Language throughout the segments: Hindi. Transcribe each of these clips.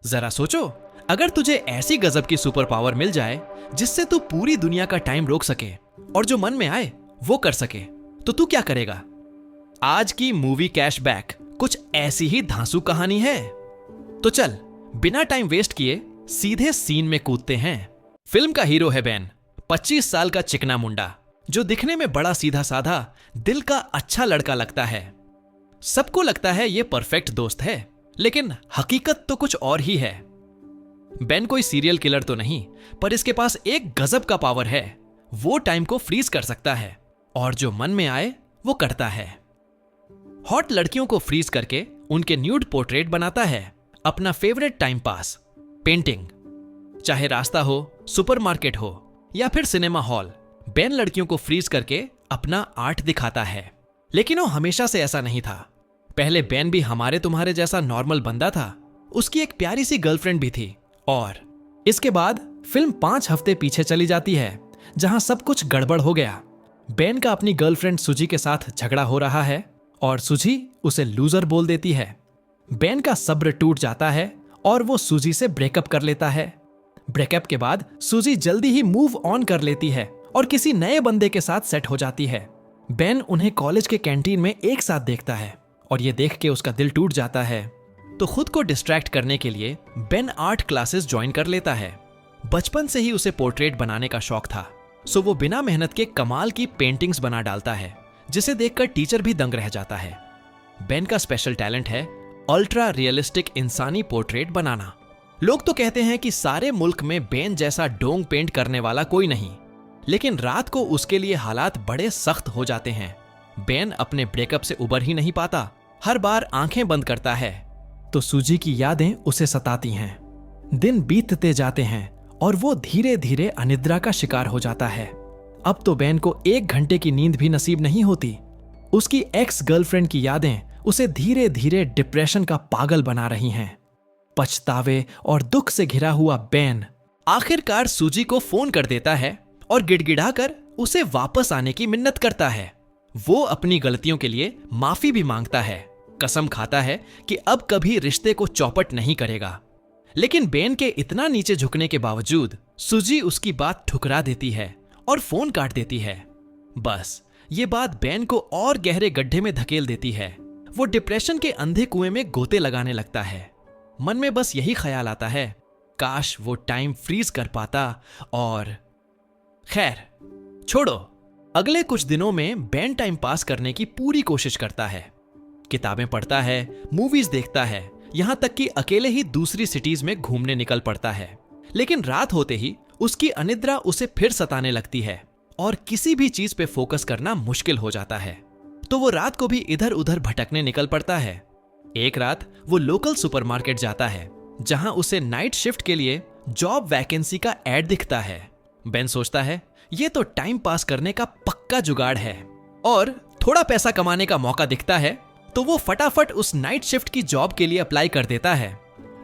जरा सोचो, अगर तुझे ऐसी गजब की सुपर पावर मिल जाए जिससे तू पूरी दुनिया का टाइम रोक सके और जो मन में आए वो कर सके, तो तू क्या करेगा? आज की मूवी कैशबैक कुछ ऐसी ही धांसू कहानी है। तो चल, बिना टाइम वेस्ट किए सीधे सीन में कूदते हैं। फिल्म का हीरो है बेन, 25 साल का चिकना मुंडा जो दिखने में बड़ा सीधा साधा, दिल का अच्छा लड़का लगता है। सबको लगता है ये परफेक्ट दोस्त है, लेकिन हकीकत तो कुछ और ही है। बेन कोई सीरियल किलर तो नहीं, पर इसके पास एक गजब का पावर है। वो टाइम को फ्रीज कर सकता है और जो मन में आए वो करता है। हॉट लड़कियों को फ्रीज करके उनके न्यूड पोर्ट्रेट बनाता है। अपना फेवरेट टाइम पास, पेंटिंग। चाहे रास्ता हो, सुपरमार्केट हो या फिर सिनेमा हॉल, बेन लड़कियों को फ्रीज करके अपना आर्ट दिखाता है। लेकिन वो हमेशा से ऐसा नहीं था। पहले बेन भी हमारे तुम्हारे जैसा नॉर्मल बंदा था। उसकी एक प्यारी सी गर्लफ्रेंड भी थी। और इसके बाद फिल्म 5 हफ्ते पीछे चली जाती है, जहां सब कुछ गड़बड़ हो गया। बेन का अपनी गर्लफ्रेंड सुजी के साथ झगड़ा हो रहा है और सुजी उसे लूजर बोल देती है। बेन का सब्र टूट जाता है और वो सुजी से ब्रेकअप कर लेता है। ब्रेकअप के बाद सुजी जल्दी ही मूव ऑन कर लेती है और किसी नए बंदे के साथ सेट हो जाती है। बेन उन्हें कॉलेज के कैंटीन में एक साथ देखता है और ये देख के उसका दिल टूट जाता है। तो खुद को डिस्ट्रैक्ट करने के लिए बेन आर्ट क्लासेस ज्वाइन कर लेता है। बचपन से ही उसे पोर्ट्रेट बनाने का शौक था, सो वो बिना मेहनत के कमाल की पेंटिंग्स बना डालता है, जिसे देखकर टीचर भी दंग रह जाता है। बेन का स्पेशल टैलेंट है अल्ट्रा रियलिस्टिक इंसानी पोर्ट्रेट बनाना। लोग तो कहते हैं कि सारे मुल्क में बेन जैसा डोंग पेंट करने वाला कोई नहीं, लेकिन रात को उसके लिए हालात बड़े सख्त हो जाते हैं। बेन अपने ब्रेकअप से उबर ही नहीं पाता। हर बार आंखें बंद करता है तो सुजी की यादें उसे सताती हैं। दिन बीतते जाते हैं और वो धीरे धीरे अनिद्रा का शिकार हो जाता है। अब तो बेन को 1 घंटे की नींद भी नसीब नहीं होती। उसकी एक्स गर्लफ्रेंड की यादें उसे धीरे धीरे डिप्रेशन का पागल बना रही हैं। पछतावे और दुख से घिरा हुआ बेन आखिरकार सुजी को फोन कर देता है और गिड़गिड़ाकर उसे वापस आने की मिन्नत करता है। वो अपनी गलतियों के लिए माफी भी मांगता है, कसम खाता है कि अब कभी रिश्ते को चौपट नहीं करेगा। लेकिन बेन के इतना नीचे झुकने के बावजूद सुजी उसकी बात ठुकरा देती है और फोन काट देती है। बस ये बात बेन को और गहरे गड्ढे में धकेल देती है। वो डिप्रेशन के अंधे कुएं में गोते लगाने लगता है। मन में बस यही ख्याल आता है, काश वो टाइम फ्रीज कर पाता। और खैर छोड़ो, अगले कुछ दिनों में बेन टाइम पास करने की पूरी कोशिश करता है। किताबें पढ़ता है, मूवीज देखता है, यहां तक कि अकेले ही दूसरी सिटीज में घूमने निकल पड़ता है। लेकिन रात होते ही उसकी अनिद्रा उसे फिर सताने लगती है और किसी भी चीज पे फोकस करना मुश्किल हो जाता है। तो वो रात को भी इधर उधर भटकने निकल पड़ता है। एक रात वो लोकल सुपरमार्केट जाता है, जहां उसे नाइट शिफ्ट के लिए जॉब वैकेंसी का एड दिखता है। बेन सोचता है ये तो टाइम पास करने का पक्का जुगाड़ है, और थोड़ा पैसा कमाने का मौका दिखता है तो वो फटाफट उस नाइट शिफ्ट की जॉब के लिए अप्लाई कर देता है।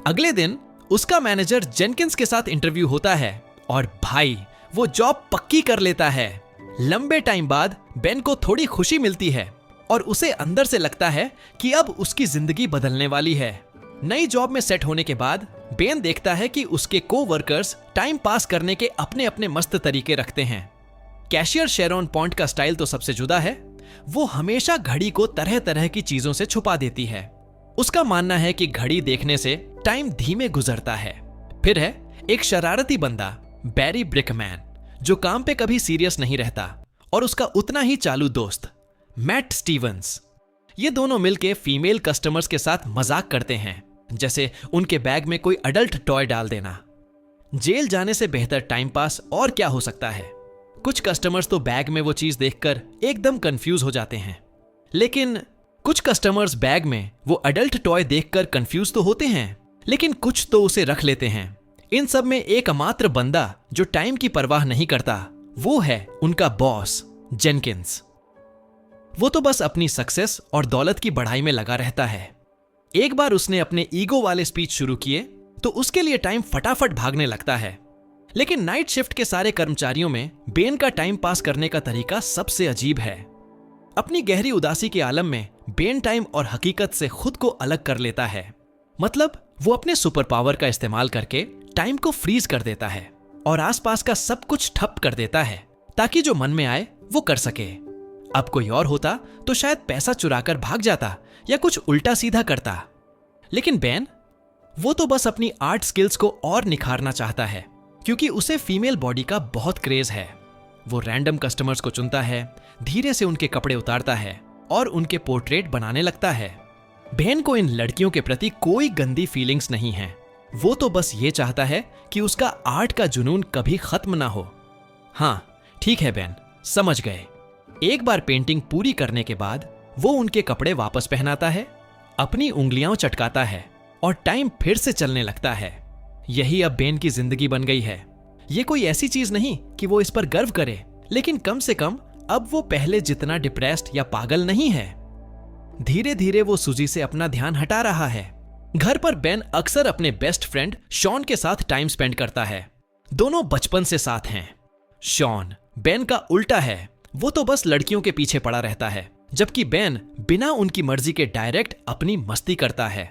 अगले दिन उसका मैनेजर जेनकिंस के साथ इंटरव्यू होता है और भाई वो जॉब पक्की कर लेता है। लंबे टाइम बाद बेन को थोड़ी खुशी मिलती है और उसे अंदर से लगता है कि अब उसकी जिंदगी बदलने वाली है। नई जॉब में सेट होने के बाद बेन देखता है कि उसके को-वर्कर्स टाइम पास करने के अपने अपने मस्त तरीके रखते हैं। कैशियर शेरॉन पॉन्ट का स्टाइल तो सबसे जुदा है। वो हमेशा घड़ी को तरह तरह की चीजों से छुपा देती है। उसका मानना है कि घड़ी देखने से टाइम धीमे गुजरता है। फिर है एक शरारती बंदा बैरी ब्रिकमैन, जो काम पे कभी सीरियस नहीं रहता, और उसका उतना ही चालू दोस्त मैट स्टीवंस। ये दोनों मिलके फीमेल कस्टमर्स के साथ मजाक करते हैं, जैसे उनके बैग में कोई अडल्ट टॉय डाल देना। जेल जाने से बेहतर टाइम पास और क्या हो सकता है। कुछ कस्टमर्स तो बैग में वो चीज देखकर एकदम कंफ्यूज हो जाते हैं, लेकिन कुछ कस्टमर्स बैग में वो अडल्ट टॉय देखकर कंफ्यूज तो होते हैं, लेकिन कुछ तो उसे रख लेते हैं। इन सब में एकमात्र बंदा जो टाइम की परवाह नहीं करता, वो है उनका बॉस जेनकिंस। वो तो बस अपनी सक्सेस और दौलत की बढ़ाई में लगा रहता है। एक बार उसने अपने ईगो वाले स्पीच शुरू किए तो उसके लिए टाइम फटाफट भागने लगता है। लेकिन नाइट शिफ्ट के सारे कर्मचारियों में बेन का टाइम पास करने का तरीका सबसे अजीब है। अपनी गहरी उदासी के आलम में बेन टाइम और हकीकत से खुद को अलग कर लेता है। मतलब वो अपने सुपर पावर का इस्तेमाल करके टाइम को फ्रीज कर देता है और आसपास का सब कुछ ठप कर देता है ताकि जो मन में आए वो कर सके। अब कोई और होता तो शायद पैसा चुराकर भाग जाता या कुछ उल्टा सीधा करता, लेकिन बेन वो तो बस अपनी आर्ट स्किल्स को और निखारना चाहता है क्योंकि उसे फीमेल बॉडी का बहुत क्रेज है। वो रैंडम कस्टमर्स को चुनता है, धीरे से उनके कपड़े उतारता है और उनके पोर्ट्रेट बनाने लगता है। बेन को इन लड़कियों के प्रति कोई गंदी फीलिंग्स नहीं है, वो तो बस ये चाहता है कि उसका आर्ट का जुनून कभी खत्म ना हो। हाँ ठीक है बेन, समझ गए। एक बार पेंटिंग पूरी करने के बाद वो उनके कपड़े वापस पहनाता है, अपनी उंगलियां चटकाता है और टाइम फिर से चलने लगता है। यही अब बेन की जिंदगी बन गई है। ये कोई ऐसी चीज नहीं कि वो इस पर गर्व करे, लेकिन कम से कम अब वो पहले जितना डिप्रेस्ड या पागल नहीं है। धीरे धीरे वो सुजी से अपना ध्यान हटा रहा है। घर पर बेन अक्सर अपने बेस्ट फ्रेंड शॉन के साथ टाइम स्पेंड करता है। दोनों बचपन से साथ हैं। शॉन बेन का उल्टा है, वो तो बस लड़कियों के पीछे पड़ा रहता है, जबकि बेन बिना उनकी मर्जी के डायरेक्ट अपनी मस्ती करता है।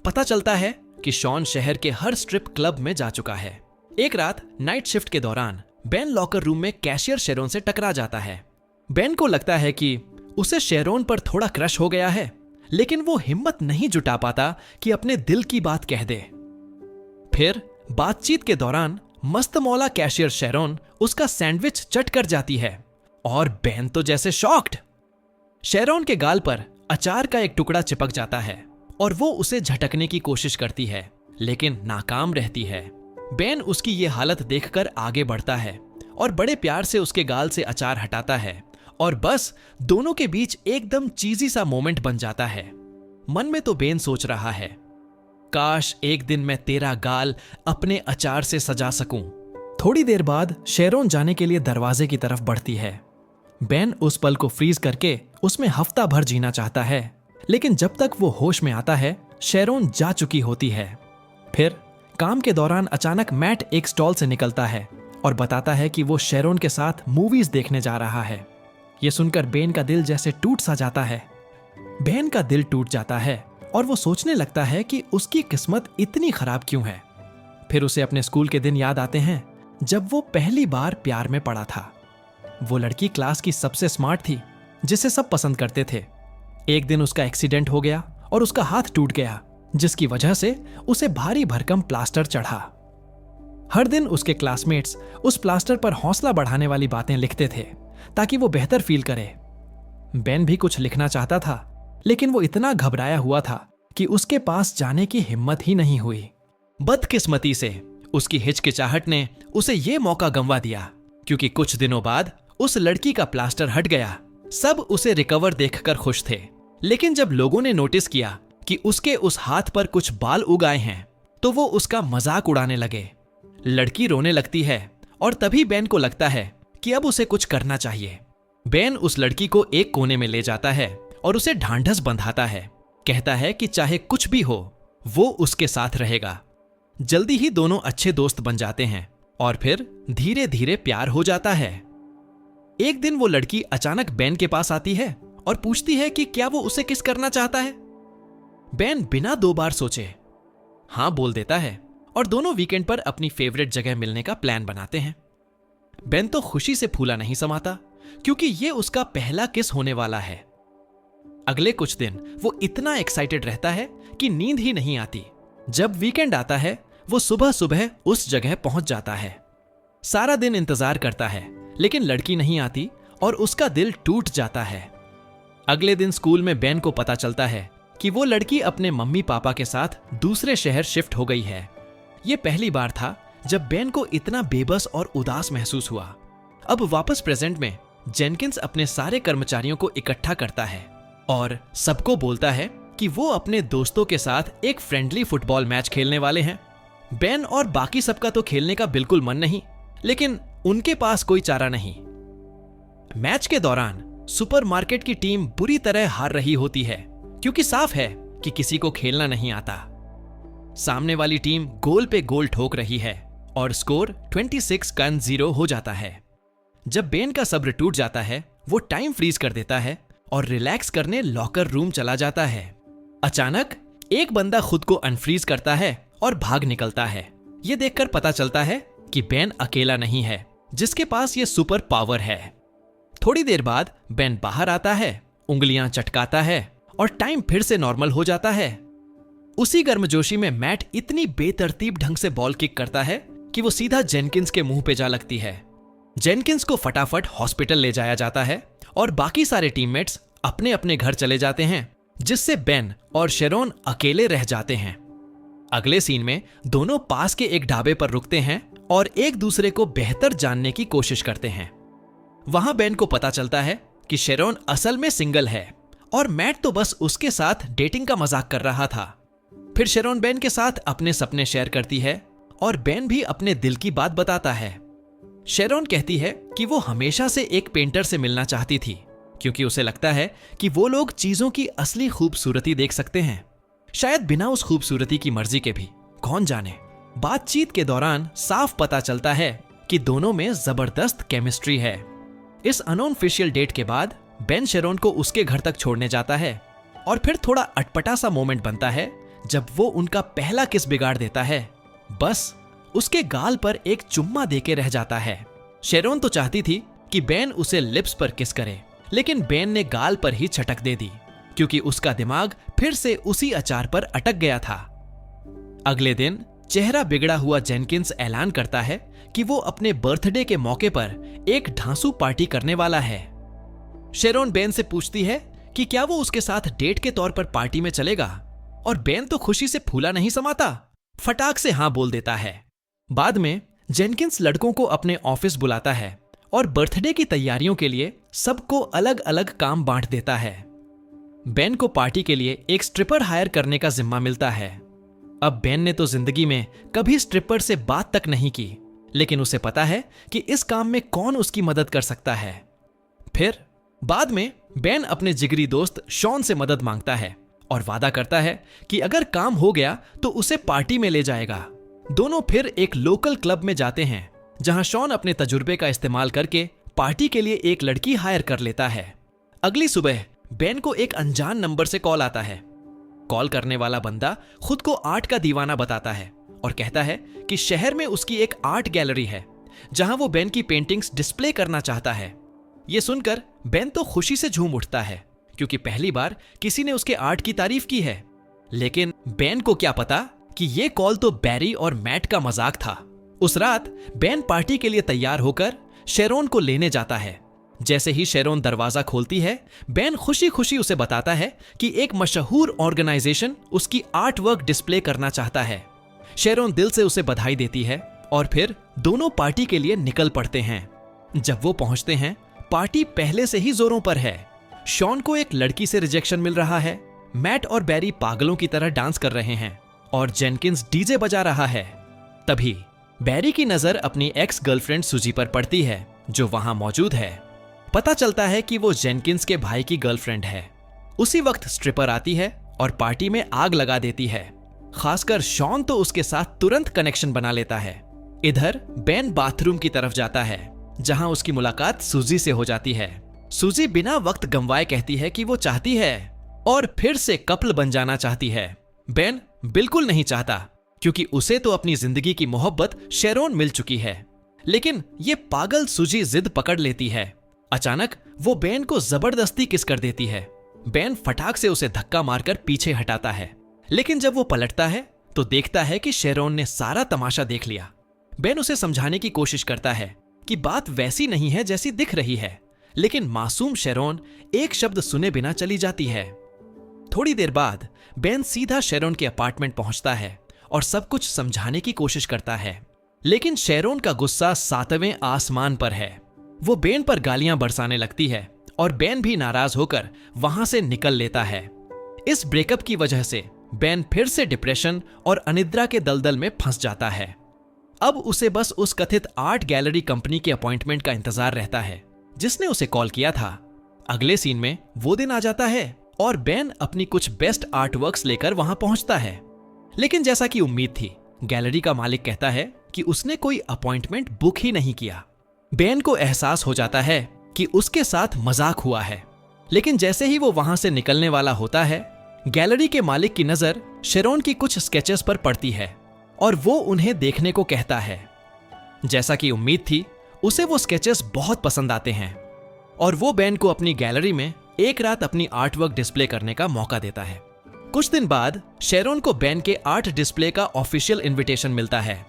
पता चलता है कि शॉन शहर के हर स्ट्रिप क्लब में जा चुका है। एक रात नाइट शिफ्ट के दौरान बेन लॉकर रूम में कैशियर शेरोन से टकरा जाता है। बेन को लगता है कि उसे शेरोन पर थोड़ा क्रश हो गया है, लेकिन वो हिम्मत नहीं जुटा पाता कि अपने दिल की बात कह दे। फिर बातचीत के दौरान मस्त मौला कैशियर शेरोन उसका सैंडविच चट कर जाती है और बेन तो जैसे शॉक्ड। शेरोन के गाल पर अचार का एक टुकड़ा चिपक जाता है और वो उसे झटकने की कोशिश करती है, लेकिन नाकाम रहती है। बेन उसकी ये हालत देखकर आगे बढ़ता है और बड़े प्यार से उसके गाल से अचार हटाता है और बस दोनों के बीच एकदम चीजी सा मोमेंट बन जाता है। मन में तो बेन सोच रहा है, काश एक दिन मैं तेरा गाल अपने अचार से सजा सकूं। थोड़ी देर बाद शेरोन जाने के लिए दरवाजे की तरफ बढ़ती है। बेन उस पल को फ्रीज करके उसमें हफ्ता भर जीना चाहता है, लेकिन जब तक वो होश में आता है शेरोन जा चुकी होती है। फिर काम के दौरान अचानक मैट एक स्टॉल से निकलता है और बताता है कि वो शेरोन के साथ मूवीज देखने जा रहा है। ये सुनकर बेन का दिल जैसे टूट सा जाता है। बेन का दिल टूट जाता है और वो सोचने लगता है कि उसकी किस्मत इतनी खराब क्यों है। फिर उसे अपने स्कूल के दिन याद आते हैं जब वो पहली बार प्यार में पड़ा था। वो लड़की क्लास की सबसे स्मार्ट थी, जिसे सब पसंद करते थे। एक दिन उसका एक्सीडेंट हो गया और उसका हाथ टूट गया, जिसकी वजह से उसे भारी भरकम प्लास्टर चढ़ा। हर दिन उसके क्लासमेट्स उस प्लास्टर पर हौसला बढ़ाने वाली बातें लिखते थे ताकि वो बेहतर फील करे। बेन भी कुछ लिखना चाहता था, लेकिन वो इतना घबराया हुआ था कि उसके पास जाने की हिम्मत ही नहीं हुई। बदकिस्मती से उसकी हिचकिचाहट ने उसे ये मौका गंवा दिया, क्योंकि कुछ दिनों बाद उस लड़की का प्लास्टर हट गया। सब उसे रिकवर देखकर खुश थे, लेकिन जब लोगों ने नोटिस किया कि उसके उस हाथ पर कुछ बाल उग आए हैं, तो वो उसका मजाक उड़ाने लगे। लड़की रोने लगती है और तभी बेन को लगता है कि अब उसे कुछ करना चाहिए। बेन उस लड़की को एक कोने में ले जाता है और उसे ढांढस बंधाता है। कहता है कि चाहे कुछ भी हो, वो उसके साथ रहेगा। जल्दी ही दोनों अच्छे दोस्त बन जाते हैं और फिर धीरे धीरे प्यार हो जाता है। एक दिन वो लड़की अचानक बेन के पास आती है और पूछती है कि क्या वो उसे किस करना चाहता है। बेन बिना दो बार सोचे हाँ बोल देता है और दोनों वीकेंड पर अपनी फेवरेट जगह मिलने का प्लान बनाते हैं। बेन तो खुशी से फूला नहीं समाता, क्योंकि ये उसका पहला किस होने वाला है। अगले कुछ दिन वो इतना एक्साइटेड रहता है कि नींद ही नहीं आती। जब वीकेंड आता है वो सुबह सुबह उस जगह पहुंच जाता है। सारा दिन इंतजार करता है, लेकिन लड़की नहीं आती और उसका दिल टूट जाता है। अगले दिन स्कूल में बेन को पता चलता है कि वो लड़की अपने मम्मी पापा के साथ दूसरे शहर शिफ्ट हो गई है। ये पहली बार था जब बेन को इतना बेबस और उदास महसूस हुआ। अब वापस प्रेजेंट में जेनकिंस अपने सारे कर्मचारियों को इकट्ठा करता है और सबको बोलता है कि वो अपने दोस्तों के साथ एक फ्रेंडली फुटबॉल मैच खेलने वाले हैं। बेन और बाकी सबका तो खेलने का बिल्कुल मन नहीं, लेकिन उनके पास कोई चारा नहीं। मैच के दौरान सुपरमार्केट की टीम बुरी तरह हार रही होती है, क्योंकि साफ है कि किसी को खेलना नहीं आता। सामने वाली टीम गोल पे गोल ठोक रही है और स्कोर 26-0 हो जाता है। जब बेन का सब्र टूट जाता है, वो टाइम फ्रीज कर देता है और रिलैक्स करने लॉकर रूम चला जाता है। अचानक एक बंदा खुद को अनफ्रीज करता है और भाग निकलता है। ये देखकर पता चलता है कि बेन अकेला नहीं है जिसके पास ये सुपर पावर है। थोड़ी देर बाद बेन बाहर आता है, उंगलियां चटकाता है और टाइम फिर से नॉर्मल हो जाता है। उसी गर्मजोशी में मैट इतनी बेतरतीब ढंग से बॉल किक करता है कि वो सीधा जेनकिंस के मुंह पे जा लगती है। जेनकिंस को फटाफट हॉस्पिटल ले जाया जाता है और बाकी सारे टीममेट्स अपने अपने घर चले जाते हैं, जिससे बेन और शेरोन अकेले रह जाते हैं। अगले सीन में दोनों पास के एक ढाबे पर रुकते हैं और एक दूसरे को बेहतर जानने की कोशिश करते हैं। वहां बेन को पता चलता है कि शेरोन असल में सिंगल है और मैट तो बस उसके साथ डेटिंग का मजाक कर रहा था। फिर शेरोन बेन के साथ अपने सपने शेयर करती है और बेन भी अपने दिल की बात बताता है। शेरोन कहती है कि वो हमेशा से एक पेंटर से मिलना चाहती थी, क्योंकि उसे लगता है कि वो लोग चीजों की असली खूबसूरती देख सकते हैं, शायद बिना उस खूबसूरती की मर्जी के भी, कौन जाने। बातचीत के दौरान साफ पता चलता है कि दोनों में जबरदस्त केमिस्ट्री है। इस अनऑफिशियल डेट के बाद बेन शेरोन को उसके घर तक छोड़ने जाता है और फिर थोड़ा अटपटा सा मोमेंट बनता है जब वो उनका पहला किस बिगाड़ देता है। बस उसके गाल पर एक चुम्मा देके रह जाता है। शेरोन तो चाहती थी कि बेन उसे लिप्स पर किस करे, लेकिन बेन ने गाल पर ही छटक दे दी, क्योंकि उसका दिमाग फिर से उसी अचार पर अटक गया था। अगले दिन चेहरा बिगड़ा हुआ जेनकिंस ऐलान करता है कि वो अपने बर्थडे के मौके पर एक ढांसू पार्टी करने वाला है। शेरोन बेन से पूछती है कि क्या वो उसके साथ डेट के तौर पर पार्टी में चलेगा, और बेन तो खुशी से फूला नहीं समाता, फटाक से हां बोल देता है। बाद में जेनकिंस लड़कों को अपने ऑफिस बुलाता है और बर्थडे की तैयारियों के लिए सबको अलग अलग काम बांट देता है। बेन को पार्टी के लिए एक स्ट्रिपर हायर करने का जिम्मा मिलता है। अब बेन ने तो जिंदगी में कभी स्ट्रिपर से बात तक नहीं की, लेकिन उसे पता है कि इस काम में कौन उसकी मदद कर सकता है। फिर बाद में बेन अपने जिगरी दोस्त शॉन से मदद मांगता है और वादा करता है कि अगर काम हो गया तो उसे पार्टी में ले जाएगा। दोनों फिर एक लोकल क्लब में जाते हैं, जहां शॉन अपने तजुर्बे का इस्तेमाल करके पार्टी के लिए एक लड़की हायर कर लेता है। अगली सुबह बेन को एक अनजान नंबर से कॉल आता है। कॉल करने वाला बंदा खुद को आर्ट का दीवाना बताता है और कहता है कि शहर में उसकी एक आर्ट गैलरी है, जहां वो बेन की पेंटिंग्स डिस्प्ले करना चाहता है। यह सुनकर बेन तो खुशी से झूम उठता है, क्योंकि पहली बार किसी ने उसके आर्ट की तारीफ की है। लेकिन बेन को क्या पता कि यह कॉल तो बैरी और मैट का मजाक था। उस रात बेन पार्टी के लिए तैयार होकर शेरोन को लेने जाता है। जैसे ही शेरोन दरवाजा खोलती है, बेन खुशी खुशी उसे बताता है कि एक मशहूर ऑर्गेनाइजेशन उसकी आर्ट वर्क डिस्प्ले करना चाहता है। शेरोन दिल से उसे बधाई देती है और फिर दोनों पार्टी के लिए निकल पड़ते हैं। जब वो पहुंचते हैं, पार्टी पहले से ही जोरों पर है। शॉन को एक लड़की से रिजेक्शन मिल रहा है, मैट और बैरी पागलों की तरह डांस कर रहे हैं और जेनकिंस डीजे बजा रहा है। तभी बैरी की नजर अपनी एक्स गर्लफ्रेंड सुजी पर पड़ती है, जो वहां मौजूद है। पता चलता है कि वो जेनकिंस के भाई की गर्लफ्रेंड है। उसी वक्त स्ट्रिपर आती है और पार्टी में आग लगा देती है। खासकर शॉन तो उसके साथ तुरंत कनेक्शन बना लेता है। इधर बेन बाथरूम की तरफ जाता है, जहां उसकी मुलाकात सुजी से हो जाती है। सुजी बिना वक्त गंवाए कहती है कि वो चाहती है और फिर से कपल बन जाना चाहती है। बेन बिल्कुल नहीं चाहता, क्योंकि उसे तो अपनी जिंदगी की मोहब्बत शेरोन मिल चुकी है। लेकिन ये पागल सुजी जिद पकड़ लेती है। अचानक वो बेन को जबरदस्ती किस कर देती है। बेन फटाक से उसे धक्का मारकर पीछे हटाता है, लेकिन जब वो पलटता है तो देखता है कि शेरोन ने सारा तमाशा देख लिया। बेन उसे समझाने की कोशिश करता है कि बात वैसी नहीं है जैसी दिख रही है, लेकिन मासूम शेरोन एक शब्द सुने बिना चली जाती है। थोड़ी देर बाद बेन सीधा शेरोन के अपार्टमेंट पहुंचता है और सब कुछ समझाने की कोशिश करता है, लेकिन शेरोन का गुस्सा 7वें आसमान पर है। वो बेन पर गालियां बरसाने लगती है और बेन भी नाराज होकर वहां से निकल लेता है। इस ब्रेकअप की वजह से बेन फिर से डिप्रेशन और अनिद्रा के दलदल में फंस जाता है। अब उसे बस उस कथित आर्ट गैलरी कंपनी के अपॉइंटमेंट का इंतजार रहता है, जिसने उसे कॉल किया था। अगले सीन में वो दिन आ जाता है और बेन अपनी कुछ बेस्ट आर्ट वर्क्स लेकर वहां पहुंचता है। लेकिन जैसा कि उम्मीद थी, गैलरी का मालिक कहता है कि उसने कोई अपॉइंटमेंट बुक ही नहीं किया। बेन को एहसास हो जाता है कि उसके साथ मजाक हुआ है, लेकिन जैसे ही वो वहां से निकलने वाला होता है, गैलरी के मालिक की नजर शेरोन की कुछ स्केचेस पर पड़ती है और वो उन्हें देखने को कहता है। जैसा कि उम्मीद थी, उसे वो स्केचेस बहुत पसंद आते हैं और वो बेन को अपनी गैलरी में एक रात अपनी आर्ट वर्क डिस्प्ले करने का मौका देता है। कुछ दिन बाद शेरोन को बेन के आर्ट डिस्प्ले का ऑफिशियल इनविटेशन मिलता है।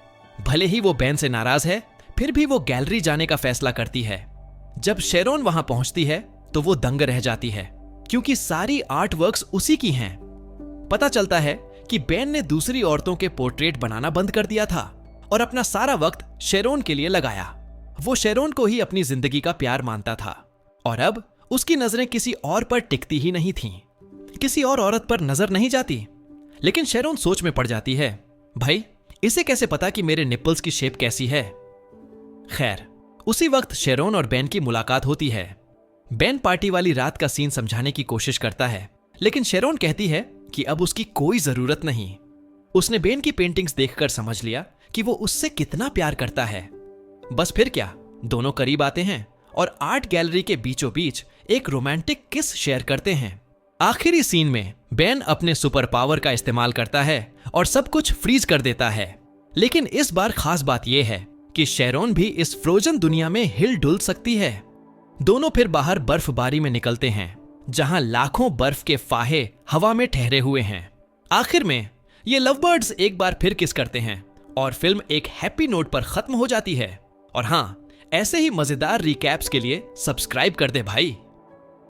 भले ही वो बेन से नाराज है, फिर भी वो गैलरी जाने का फैसला करती है। जब शेरोन वहां पहुंचती है तो वो दंग रह जाती है, क्योंकि सारी आर्ट वर्क्स उसी की हैं। पता चलता है कि बेन ने दूसरी औरतों के पोर्ट्रेट बनाना बंद कर दिया था और अपना सारा वक्त शेरोन के लिए लगाया। वो शेरोन को ही अपनी जिंदगी का प्यार मानता था और अब उसकी नजरें किसी और पर टिकती ही नहीं थीं। किसी और औरत पर नजर नहीं जाती। लेकिन शेरोन सोच में पड़ जाती है, भाई इसे कैसे पता कि मेरे निप्पल्स की शेप कैसी है। खैर, उसी वक्त शेरोन और बेन की मुलाकात होती है। बेन पार्टी वाली रात का सीन समझाने की कोशिश करता है, लेकिन शेरोन कहती है कि अब उसकी कोई जरूरत नहीं। उसने बेन की पेंटिंग्स देखकर समझ लिया कि वो उससे कितना प्यार करता है। बस फिर क्या, दोनों करीब आते हैं और आर्ट गैलरी के बीचों बीच एक रोमांटिक किस शेयर करते हैं। आखिरी सीन में बेन अपने सुपर पावर का इस्तेमाल करता है और सब कुछ फ्रीज कर देता है। लेकिन इस बार खास बात यह है कि शेरोन भी इस फ्रोजन दुनिया में हिल डुल सकती है। दोनों फिर बाहर बर्फबारी में निकलते हैं, जहां लाखों बर्फ के फाहे हवा में ठहरे हुए हैं। आखिर में ये लवबर्ड्स एक बार फिर किस करते हैं और फिल्म एक हैप्पी नोट पर खत्म हो जाती है। और हाँ, ऐसे ही मजेदार रिकैप्स के लिए सब्सक्राइब कर दे भाई।